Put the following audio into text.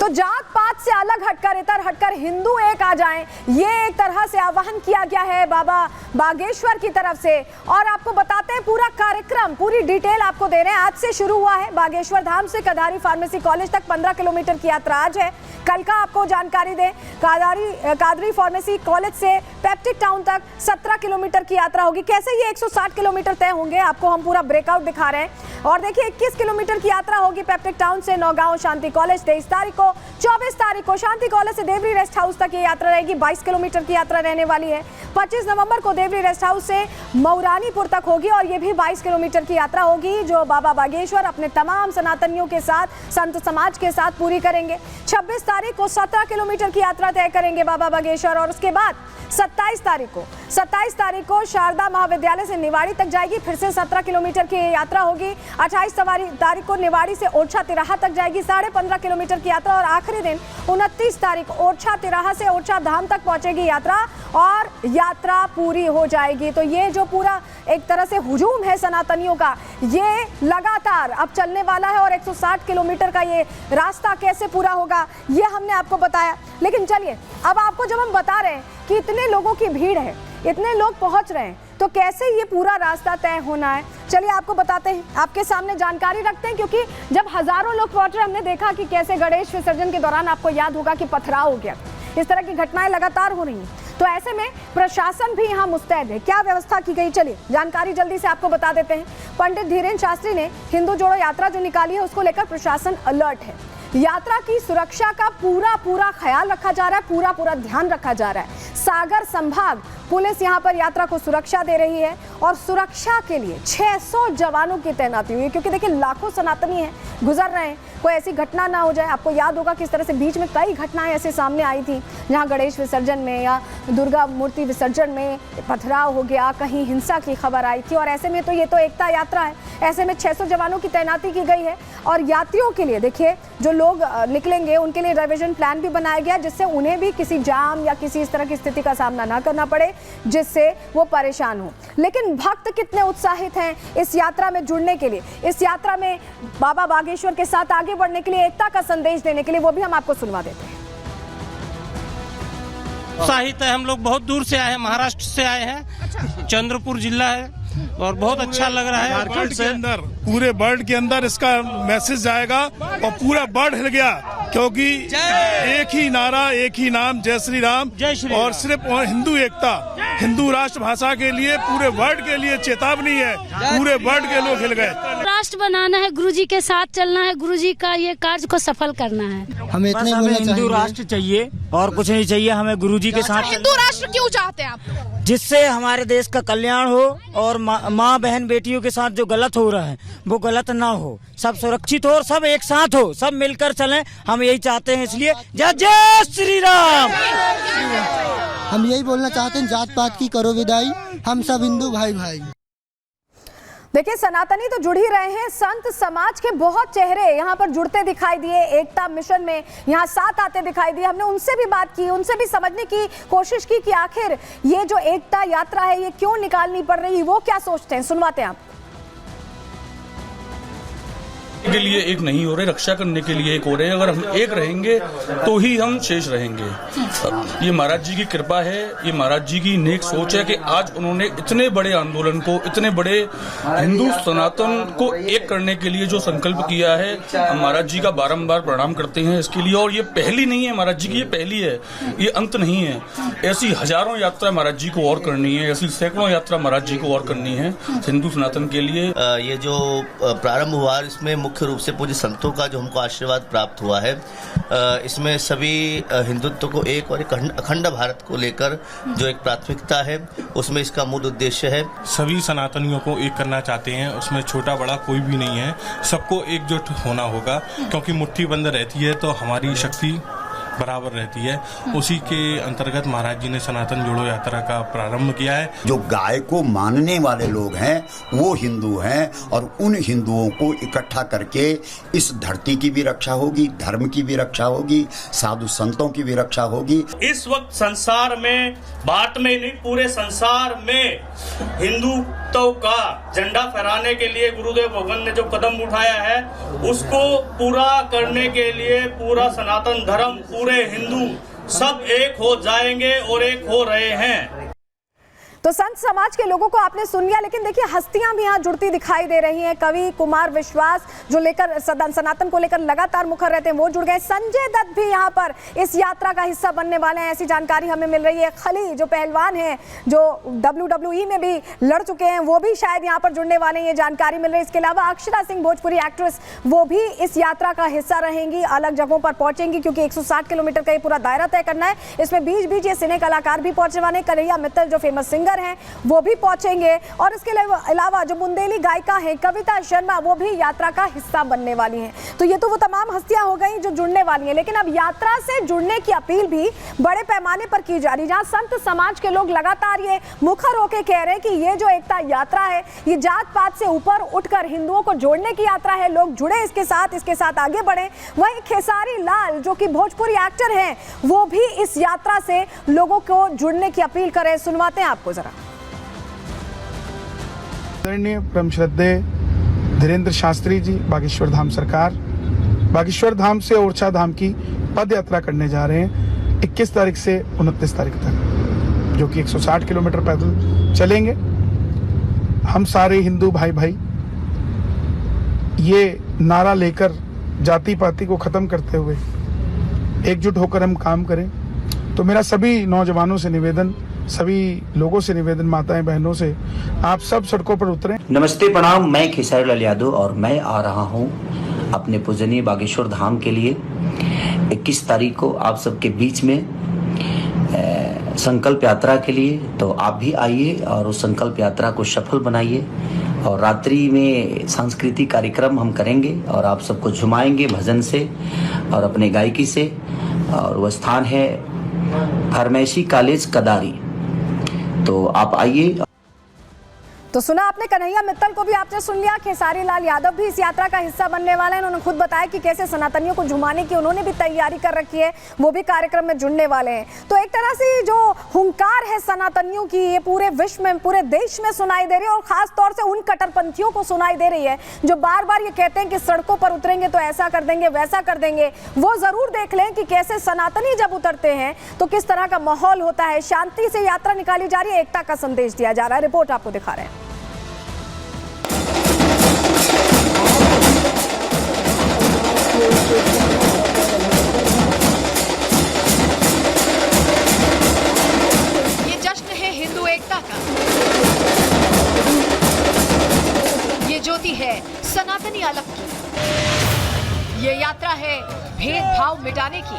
तो जात पात से अलग हटकर, इतर हटकर हिंदू एक आ जाएं, ये एक तरह से आह्वान किया गया है बाबा बागेश्वर की तरफ से। और आपको बताते हैं पूरा कार्यक्रम, पूरी डिटेल आपको दे रहे हैं। आज से शुरू हुआ है बागेश्वर धाम से कदारी फार्मेसी कॉलेज तक 15 किलोमीटर की यात्रा आज है। कल का आपको जानकारी दें, कादरी फार्मेसी कॉलेज से पेप्टिक टाउन तक 17 किलोमीटर की यात्रा होगी। कैसे ये 160 किलोमीटर तय होंगे, आपको हम पूरा ब्रेकआउट दिखा रहे हैं। और देखिए 21 किलोमीटर की यात्रा होगी पेप्टिक टाउन से नौगांव शांति कॉलेज। 23 तारीख को, 24 तारीख को शांति कॉलेज से देवरी रेस्ट हाउस तक ये यात्रा रहेगी। 22 किलोमीटर की यात्रा रहने वाली है। 25 नवंबर को देवरी रेस्ट हाउस से मऊरानीपुर तक होगी और ये भी 22 किलोमीटर की यात्रा होगी, जो बाबा बागेश्वर अपने तमाम सनातनियों के साथ, संत समाज के साथ पूरी करेंगे। 26 तारीख को 17 किलोमीटर की यात्रा तय करेंगे बाबा बागेश्वर। और उसके बाद 27 तारीख को शारदा महाविद्यालय से निवाड़ी तक जाएगी, फिर से 17 किलोमीटर की यात्रा होगी। 28 तारीख को निवाड़ी से ओरछा तिराहा तक जाएगी, 15.5 किलोमीटर की यात्रा। और आखिरी दिन 29 तारीख ओरछा तिराहा से ओरछा धाम तक पहुंचेगी यात्रा और यात्रा पूरी हो जाएगी। तो ये जो पूरा एक तरह से हुजूम है सनातनियों का, ये लगातार अब चलने वाला है। और 160 किलोमीटर का ये रास्ता कैसे पूरा होगा ये हमने आपको बताया। लेकिन चलिए अब आपको जब हम बता रहे हैं कि इतने लोगों की भीड़ है, इतने लोग पहुंच रहे हैं, तो कैसे ये पूरा रास्ता तय होना है, चलिए आपको बताते हैं, आपके सामने जानकारी रखते हैं। क्योंकि जब हजारों लोग पहुंच रहे, हमने देखा कि कैसे गणेश विसर्जन के दौरान आपको याद होगा कि पथराव हो गया। इस तरह की घटनाएं लगातार हो रही हैं। तो ऐसे में प्रशासन भी यहाँ मुस्तैद है। क्या व्यवस्था की गई, चलिए जानकारी जल्दी से आपको बता देते हैं। पंडित धीरेन्द्र शास्त्री ने हिंदू जोड़ो यात्रा जो निकाली है उसको लेकर प्रशासन अलर्ट है। यात्रा की सुरक्षा का पूरा ख्याल रखा जा रहा है, पूरा ध्यान रखा जा रहा है। सागर संभाग पुलिस यहाँ पर यात्रा को सुरक्षा दे रही है और सुरक्षा के लिए 600 जवानों की तैनाती हुई है। क्योंकि देखिए लाखों सनातनी हैं, गुजर रहे हैं, कोई ऐसी घटना ना हो जाए। आपको याद होगा किस तरह से बीच में कई घटनाएं ऐसे सामने आई थी, जहां गणेश विसर्जन में या दुर्गा मूर्ति विसर्जन में पथराव हो गया, कहीं हिंसा की खबर आई थी। और ऐसे में तो ये तो एकता यात्रा है, ऐसे में 600 जवानों की तैनाती की गई है। और यात्रियों के लिए देखिए जो लोग निकलेंगे उनके लिए रिवीजन प्लान भी बनाया गया, जिससे उन्हें भी किसी जाम या किसी इस तरह की स्थिति का सामना ना करना पड़े जिससे वो परेशान हो। लेकिन भक्त कितने उत्साहित हैं इस यात्रा में जुड़ने के लिए, इस यात्रा में बाबा बागेश्वर के साथ आगे बढ़ने के लिए, एकता का संदेश देने के लिए, वो भी हम आपको सुनवा देते हैं। उत्साहित है, हम लोग बहुत दूर से आए हैं, महाराष्ट्र से आए हैं, चंद्रपुर जिला है और बहुत अच्छा लग रहा है। झारखंड के अंदर, पूरे वर्ल्ड के अंदर इसका मैसेज जाएगा और पूरा वर्ल्ड हिल गया, क्योंकि एक ही नारा, एक ही नाम, जय श्री राम। और सिर्फ हिंदू एकता, हिंदू राष्ट्र भाषा के लिए पूरे वर्ल्ड के लिए चेतावनी है। पूरे वर्ल्ड के लोग हिल गए। राष्ट्र बनाना है, गुरुजी के साथ चलना है, गुरुजी का ये कार्य को सफल करना है। हमें हिंदू राष्ट्र चाहिए और कुछ नहीं चाहिए, हमें गुरुजी के साथ। हिंदू राष्ट्र क्यों चाहते हैं आप? जिससे हमारे देश का कल्याण हो और माँ बहन बेटियों के साथ जो गलत हो रहा है वो गलत ना हो, सब सुरक्षित हो और सब एक साथ हो, सब मिलकर चलें, हम यही चाहते हैं। इसलिए जय जय श्री राम। हम यही बोलना चाहते हैं, जात पात की करो विदाई, हम सब हिंदू भाई भाई। देखिए सनातनी तो जुड़ ही रहे हैं, संत समाज के बहुत चेहरे यहाँ पर जुड़ते दिखाई दिए, एकता मिशन में यहाँ साथ आते दिखाई दिए। हमने उनसे भी बात की, उनसे भी समझने की कोशिश की कि आखिर ये जो एकता यात्रा है ये क्यों निकालनी पड़ रही, वो क्या सोचते हैं, सुनवाते हैं आप। के लिए एक नहीं हो रहे, रक्षा करने के लिए एक हो रहे हैं। अगर हम एक रहेंगे तो ही हम शेष रहेंगे। ये महाराज जी की कृपा है, ये महाराज जी की नेक सोच है कि आज उन्होंने इतने बड़े आंदोलन को, इतने बड़े हिंदू सनातन को एक करने के लिए जो संकल्प किया है, हम महाराज जी का बारंबार प्रणाम करते हैं इसके लिए। और ये पहली नहीं है महाराज जी की, ये पहली है, ये अंत नहीं है। ऐसी हजारों यात्रा महाराज जी को और करनी है, ऐसी सैकड़ों यात्रा महाराज जी को और करनी है हिंदू सनातन के लिए। ये जो प्रारंभ हुआ इसमें मुख्य रूप से पूज्य संतों का जो हमको आशीर्वाद प्राप्त हुआ है, इसमें सभी हिंदुत्व को एक और अखंड भारत को लेकर जो एक प्राथमिकता है, उसमें इसका मूल उद्देश्य है। सभी सनातनियों को एक करना चाहते हैं, उसमें छोटा बड़ा कोई भी नहीं है, सबको एकजुट होना होगा, क्योंकि मुट्ठी बंद रहती है तो हमारी शक्ति बराबर रहती है। उसी के अंतर्गत महाराज जी ने सनातन जोड़ो यात्रा का प्रारंभ किया है। जो गाय को मानने वाले लोग हैं वो हिंदू हैं और उन हिंदुओं को इकट्ठा करके इस धरती की भी रक्षा होगी, धर्म की भी रक्षा होगी, साधु संतों की भी रक्षा होगी। इस वक्त संसार में, भारत में नहीं पूरे संसार में हिंदू हिंदुत्व का झंडा फहराने के लिए गुरुदेव भगवान ने जो कदम उठाया है उसको पूरा करने के लिए पूरा सनातन धर्म, पूरे हिंदू सब एक हो जाएंगे और एक हो रहे हैं। तो संत समाज के लोगों को आपने सुन लिया, लेकिन देखिए हस्तियां भी यहाँ जुड़ती दिखाई दे रही हैं। कवि कुमार विश्वास जो लेकर सनातन को लेकर लगातार मुखर रहते हैं वो जुड़ गए। संजय दत्त भी यहाँ पर इस यात्रा का हिस्सा बनने वाले हैं, ऐसी जानकारी हमें मिल रही है। खली जो पहलवान हैं जो WWE में भी लड़ चुके हैं वो भी शायद यहाँ पर जुड़ने वाले हैं, ये जानकारी मिल रही है। इसके अलावा अक्षरा सिंह भोजपुरी एक्ट्रेस वो भी इस यात्रा का हिस्सा रहेंगी, अलग जगहों पर पहुंचेंगी क्योंकि 160 किलोमीटर का ये पूरा दायरा तय करना है। इसमें बीच बीच ये सिने कलाकार भी पहुंचने वाले हैं। कन्हैया मित्तल जो फेमस सिंगर हैं वो भी पहुंचेंगे और इसके अलावा जो बुंदेली गायिका है कविता शर्मा वो भी यात्रा का हिस्सा बनने वाली हैं। तो ये तो वो तमाम हस्तियां हो गई जो जुड़ने वाली हैं, लेकिन अब यात्रा से जुड़ने की अपील भी बड़े पैमाने पर की जा रही है, जहां संत समाज के लोग लगातार ये मुखर होकर कह रहे हैं कि ये जो एकता यात्रा है ये जात पात से ऊपर उठकर हिंदुओं को जोड़ने की यात्रा है। लोग जुड़े इसके साथ आगे बढ़े। वहीं खेसारी लाल जो कि भोजपुरी एक्टर हैं वो भी इस यात्रा से लोगों को जुड़ने की अपील कर रहे हैं। सुनवाते हैं आपको जरा। आदरणीय परम श्रद्धेय धीरेन्द्र शास्त्री जी बागेश्वर धाम सरकार बागेश्वर धाम से ओरछा धाम की पद यात्रा करने जा रहे हैं 21 तारीख से 29 तारीख तक, जो कि 160 किलोमीटर पैदल चलेंगे। हम सारे हिंदू भाई भाई ये नारा लेकर जाति पाति को खत्म करते हुए एकजुट होकर हम काम करें। तो मेरा सभी नौजवानों से निवेदन, सभी लोगों से निवेदन, माताएं बहनों से, आप सब सड़कों पर उतरें। नमस्ते प्रणाम, मैं खेसारी लाल यादव और मैं आ रहा हूं अपने पूजनीय बागेश्वर धाम के लिए 21 तारीख को आप सबके बीच में संकल्प यात्रा के लिए। तो आप भी आइए और उस संकल्प यात्रा को सफल बनाइए। और रात्रि में सांस्कृतिक कार्यक्रम हम करेंगे और आप सबको झुमाएंगे भजन से और अपने गायकी से। और वह स्थान है फार्मेसी कॉलेज कदारी, तो आप आइए। तो सुना आपने कन्हैया मित्तल को भी आपने सुन लिया। खेसारी लाल यादव भी इस यात्रा का हिस्सा बनने वाले हैं। उन्होंने खुद बताया कि कैसे सनातनियों को झुमाने की उन्होंने भी तैयारी कर रखी है, वो भी कार्यक्रम में जुड़ने वाले हैं। तो एक तरह से जो हुंकार है सनातनियों की ये पूरे विश्व में, पूरे देश में सुनाई दे रही है और खास तौर से उन कट्टरपंथियों को सुनाई दे रही है जो बार बार ये कहते हैं कि सड़कों पर उतरेंगे तो ऐसा कर देंगे वैसा कर देंगे। वो जरूर देख लें कि कैसे सनातनी जब उतरते हैं तो किस तरह का माहौल होता है। शांति से यात्रा निकाली जा रही है, एकता का संदेश दिया जा रहा है। रिपोर्ट आपको दिखा रहे हैं। ये जश्न है हिंदू एकता का, ये ज्योति है सनातनी अलग की, ये यात्रा है भेदभाव मिटाने की,